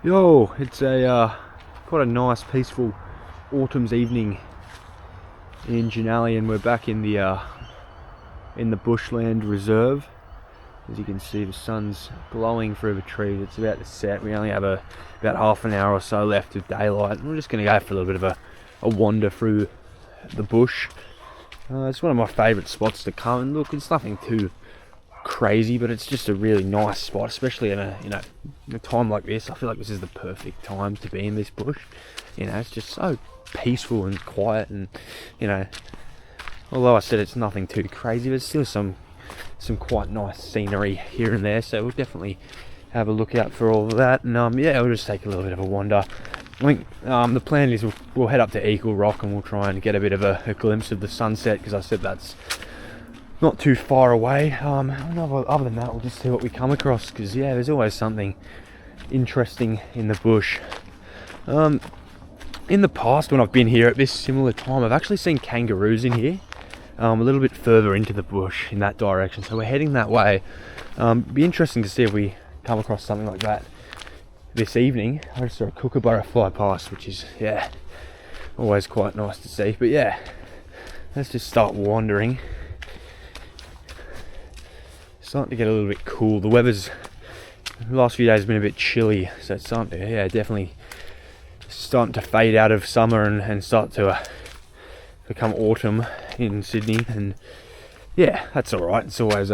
Yo, it's a quite a nice, peaceful autumn's evening in Jannali, and we're back in the bushland reserve. As you can see, the sun's glowing through the trees. It's about to set. We only have about half an hour or so left of daylight, and we're just going to go for a little bit of a wander through the bush. It's one of my favourite spots to come, and look, it's nothing too crazy, but it's just a really nice spot, especially in a time like this. I feel like this is the perfect time to be in this bush. It's just so peaceful and quiet, and although I said it's nothing too crazy, there's still some quite nice scenery here and there, so we'll definitely have a look out for all of that. And we'll just take a little bit of a wander. I think the plan is we'll head up to Eagle Rock and we'll try and get a bit of a glimpse of the sunset, because I said that's not too far away. Other than that, we'll just see what we come across, because there's always something interesting in the bush. In the past, when I've been here at this similar time, I've actually seen kangaroos in here, a little bit further into the bush in that direction, so we're heading that way. Be interesting to see if we come across something like that this evening. I just saw a kookaburra fly past, which is always quite nice to see. But let's just start wandering. Starting to get a little bit cool. The weather's the last few days has been a bit chilly, so it's starting to definitely starting to fade out of summer and start to become autumn in Sydney. And that's all right. It's always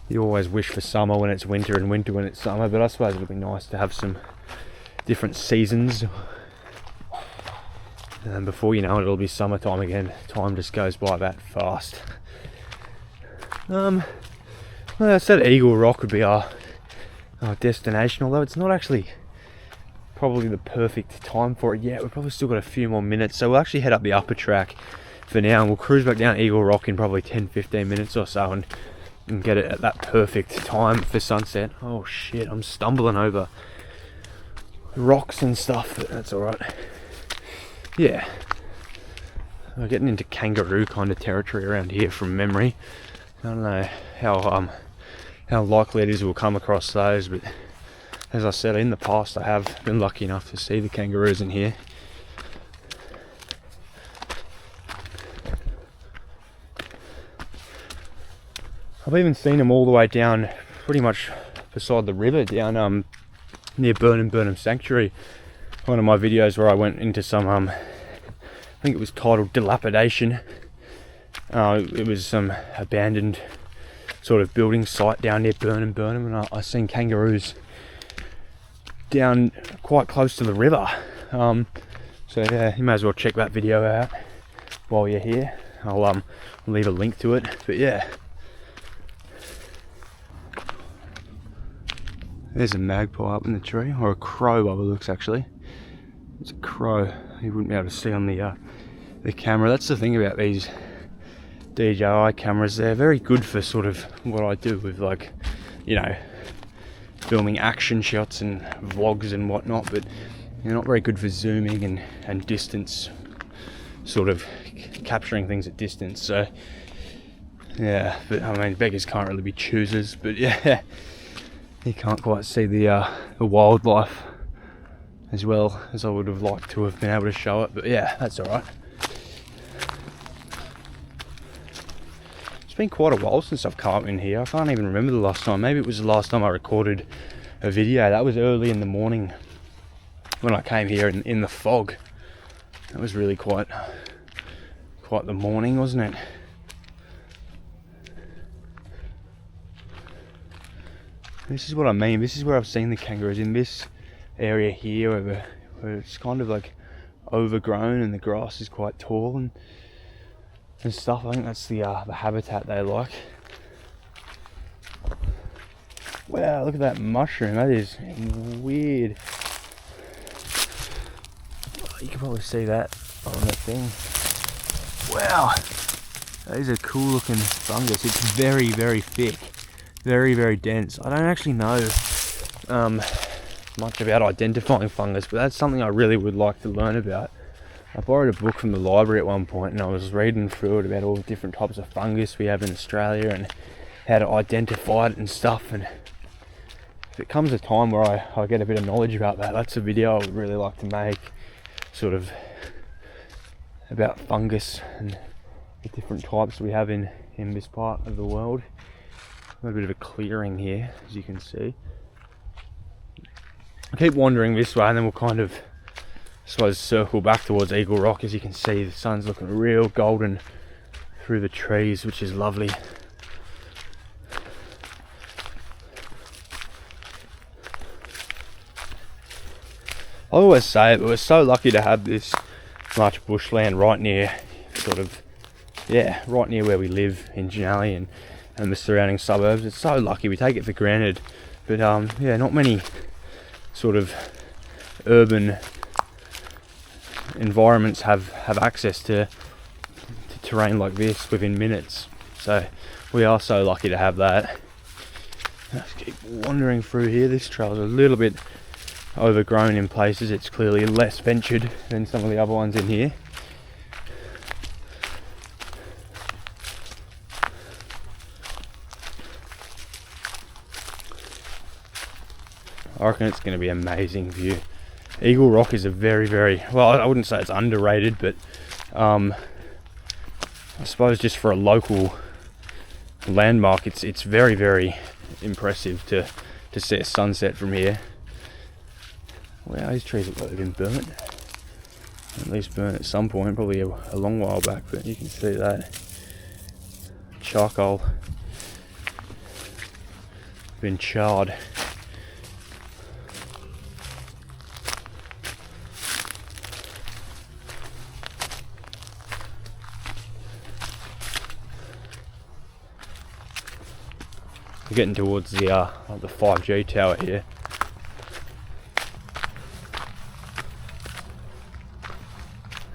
you always wish for summer when it's winter and winter when it's summer, but I suppose it'll be nice to have some different seasons. And before you know it, it'll be summertime again. Time just goes by that fast. Well, I said Eagle Rock would be our destination, although it's not actually probably the perfect time for it yet. We've probably still got a few more minutes, so we'll actually head up the upper track for now, and we'll cruise back down Eagle Rock in probably 10-15 minutes or so, and get it at that perfect time for sunset. Oh shit, I'm stumbling over rocks and stuff, but that's alright. We're getting into kangaroo kind of territory around here from memory. I don't know how likely it is we'll come across those, but as I said, in the past I have been lucky enough to see the kangaroos in here. I've even seen them all the way down, pretty much beside the river, down near Burnham Sanctuary. One of my videos where I went into some, I think it was titled Dilapidation. It was some abandoned sort of building site down near Burnham, and I seen kangaroos down quite close to the river. So you may as well check that video out while you're here. I'll leave a link to it. But there's a magpie up in the tree, or a crow by the looks. Actually, it's a crow. You wouldn't be able to see on the camera. That's the thing about these DJI cameras. They're very good for sort of what I do with, like, filming action shots and vlogs and whatnot, but they're not very good for zooming and distance, sort of capturing things at distance. So but I mean, beggars can't really be choosers, but you can't quite see the wildlife as well as I would have liked to have been able to show it. But that's alright. It's been quite a while since I've come up in here. I can't even remember the last time. Maybe it was the last time I recorded a video. That was early in the morning when I came here in the fog. That was really quite the morning, wasn't it? This is what I mean. This is where I've seen the kangaroos, in this area here, where it's kind of like overgrown and the grass is quite tall and stuff. I think that's the habitat they like. Wow, look at that mushroom. That is weird. You can probably see that on the thing. Wow, that is a cool looking fungus. It's very, very thick. Very, very dense. I don't actually know much about identifying fungus, but that's something I really would like to learn about. I borrowed a book from the library at one point, and I was reading through it about all the different types of fungus we have in Australia and how to identify it and stuff, and if it comes a time where I get a bit of knowledge about that, that's a video I would really like to make, sort of about fungus and the different types we have in this part of the world. Got a bit of a clearing here, as you can see. I keep wandering this way and then we'll kind of, I suppose, circle back towards Eagle Rock. As you can see, the sun's looking real golden through the trees, which is lovely. I always say it, but we're so lucky to have this much bushland right near, sort of, yeah, right near where we live in Jannali and the surrounding suburbs. It's so lucky, we take it for granted. But yeah, not many sort of urban environments have access to terrain like this within minutes. So we are so lucky to have that. Let's keep wandering through here. This trail is a little bit overgrown in places. It's clearly less ventured than some of the other ones in here. I reckon it's going to be an amazing view. Eagle Rock is a very, very, well, I wouldn't say it's underrated, but I suppose just for a local landmark, it's very, very impressive to see a sunset from here. Wow, these trees look like they've been burnt. At least burnt at some point, probably a long while back, but you can see that. Charcoal. Been charred. We're getting towards the 5G tower here.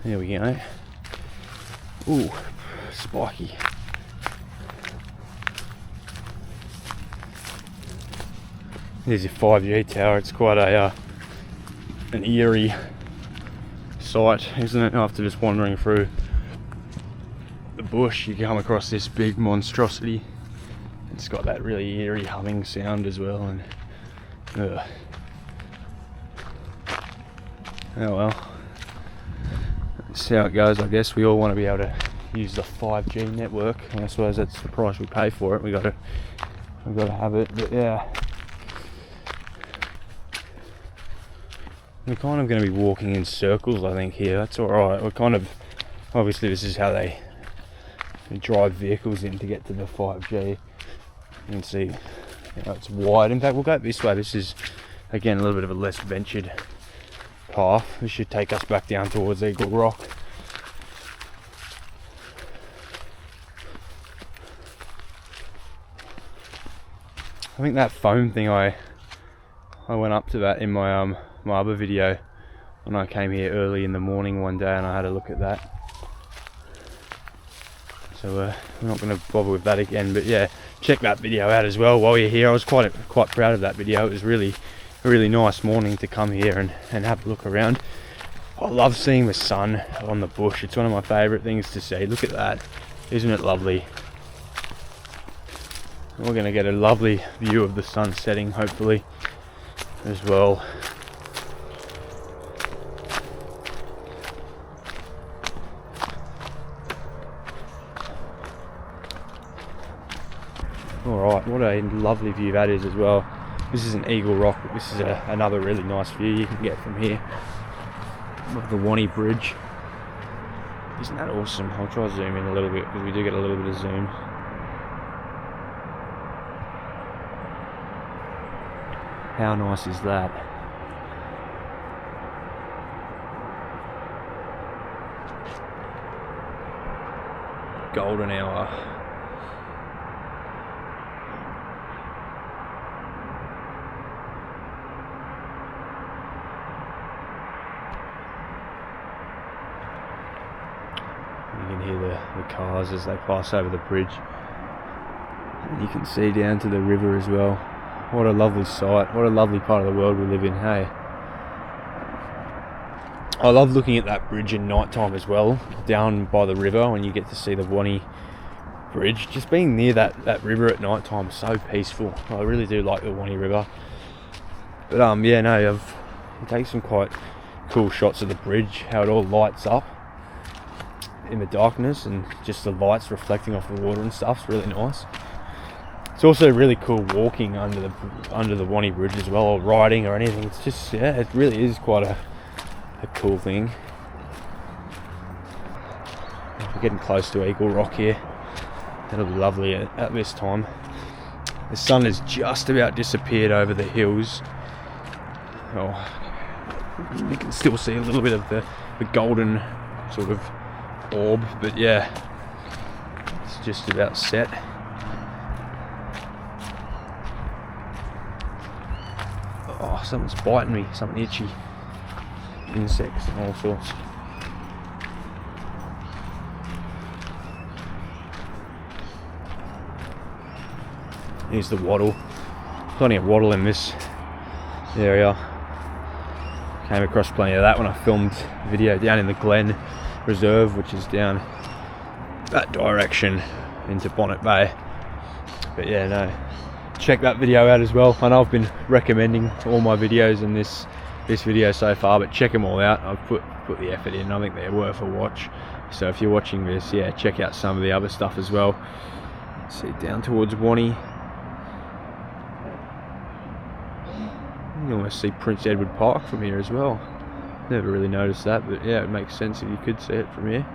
There we go. Ooh, spiky. There's your 5G tower. It's quite an eerie sight, isn't it? After just wandering through the bush, you come across this big monstrosity. It's got that really eerie humming sound as well, and oh well. See how it goes. I guess we all want to be able to use the 5G network, and I suppose that's the price we pay for it. We've got to have it. But yeah, we're kind of going to be walking in circles, I think, here. That's all right. We're kind of, obviously this is how they drive vehicles in to get to the 5G. You can see, it's wide. In fact, we'll go this way. This is again a little bit of a less ventured path. This should take us back down towards Eagle Rock. I think that foam thing, I went up to that in my my other video when I came here early in the morning one day, and I had a look at that. So we're not going to bother with that again, but yeah, check that video out as well while you're here. I was quite proud of that video. It was really a really nice morning to come here and have a look around. I love seeing the sun on the bush. It's one of my favourite things to see. Look at that. Isn't it lovely? We're going to get a lovely view of the sun setting, hopefully, as well. Alright, what a lovely view that is as well. This is an Eagle Rock, but this is another really nice view you can get from here. Of the Jannali Bridge. Isn't that awesome? I'll try to zoom in a little bit because we do get a little bit of zoom. How nice is that? Golden hour. You can hear the cars as they pass over the bridge. And you can see down to the river as well. What a lovely sight. What a lovely part of the world we live in, hey? I love looking at that bridge in night time as well, down by the river when you get to see the Jannali Bridge. Just being near that river at night time is so peaceful. I really do like the Jannali River. But yeah, no, you take some quite cool shots of the bridge, how it all lights up in the darkness and just the lights reflecting off the water and stuff. It's really nice. It's also really cool walking under the Wani Bridge as well, or riding or anything. It's just, yeah, it really is quite a cool thing. We're getting close to Eagle Rock here. That'll be lovely at this time. The sun has just about disappeared over the hills. Oh, you can still see a little bit of the golden sort of orb, but yeah, it's just about set. Oh, something's biting me, something itchy. Insects and all sorts. Here's the wattle. Plenty of wattle in this area. Came across plenty of that when I filmed a video down in the Glen Reserve, which is down that direction into Bonnet Bay. But yeah, no, check that video out as well. I know I've been recommending all my videos in this video so far, but check them all out. I've put the effort in. I think they're worth a watch. So if you're watching this, yeah, check out some of the other stuff as well. See, down towards Wani. You can almost see Prince Edward Park from here as well. Never really noticed that, but yeah, it makes sense if you could see it from here.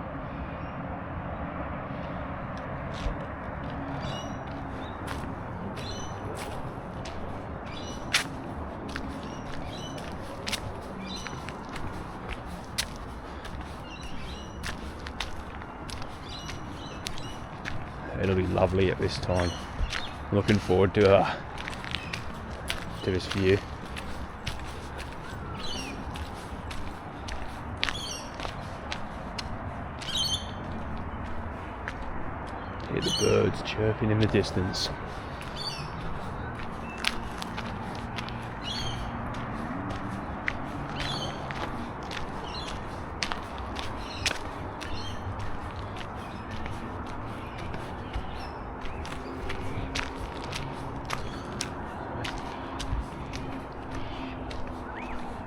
It'll be lovely at this time. Looking forward to this view. Hear the birds chirping in the distance.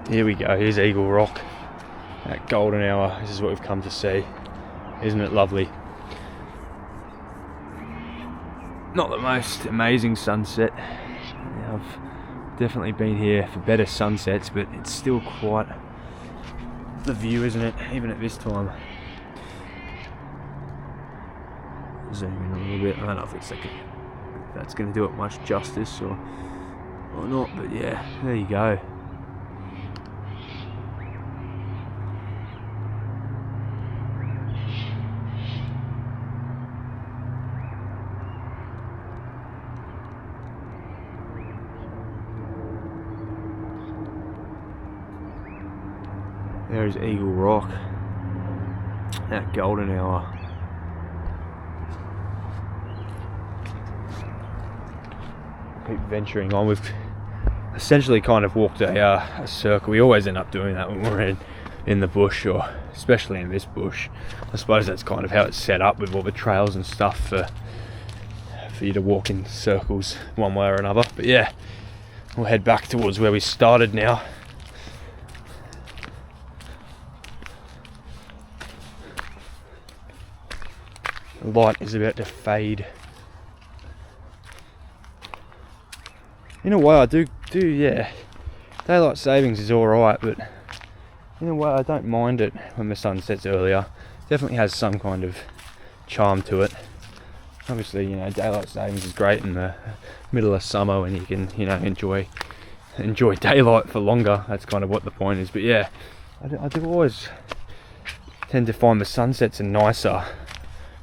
Here we go, here's Eagle Rock. That golden hour, this is what we've come to see. Isn't it lovely? Not the most amazing sunset. I've definitely been here for better sunsets, but it's still quite the view, isn't it? Even at this time. Zoom in a little bit. I don't know if that's going to do it much justice or not, but yeah, there you go. There's Eagle Rock, that golden hour. Keep venturing on. We've essentially kind of walked a circle. We always end up doing that when we're in the bush, or especially in this bush. I suppose that's kind of how it's set up with all the trails and stuff for you to walk in circles one way or another. But yeah, we'll head back towards where we started now. The light is about to fade. In a way, I do, yeah. Daylight savings is alright, but in a way, I don't mind it when the sun sets earlier. Definitely has some kind of charm to it. Obviously, you know, daylight savings is great in the middle of summer when you can, you know, enjoy daylight for longer. That's kind of what the point is. But yeah, I do always tend to find the sunsets are nicer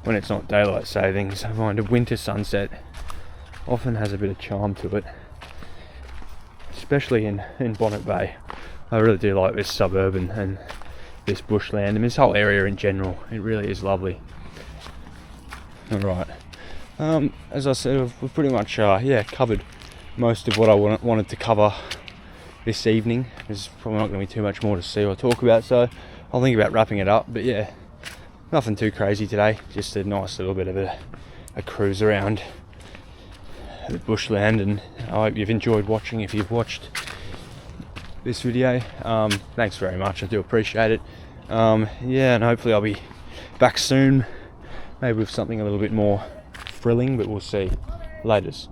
when it's not daylight savings. I find a winter sunset often has a bit of charm to it, especially in Bonnet Bay. I really do like this suburb and this bushland and this whole area in general. It really is lovely. Alright, as I said, we've pretty much covered most of what I wanted to cover this evening. There's probably not going to be too much more to see or talk about, so I'll think about wrapping it up. But yeah, nothing too crazy today, just a nice little bit of a cruise around the bushland, and I hope you've enjoyed watching. If you've watched this video. Thanks very much, I do appreciate it. Yeah, and hopefully I'll be back soon, maybe with something a little bit more thrilling, but we'll see. Laters.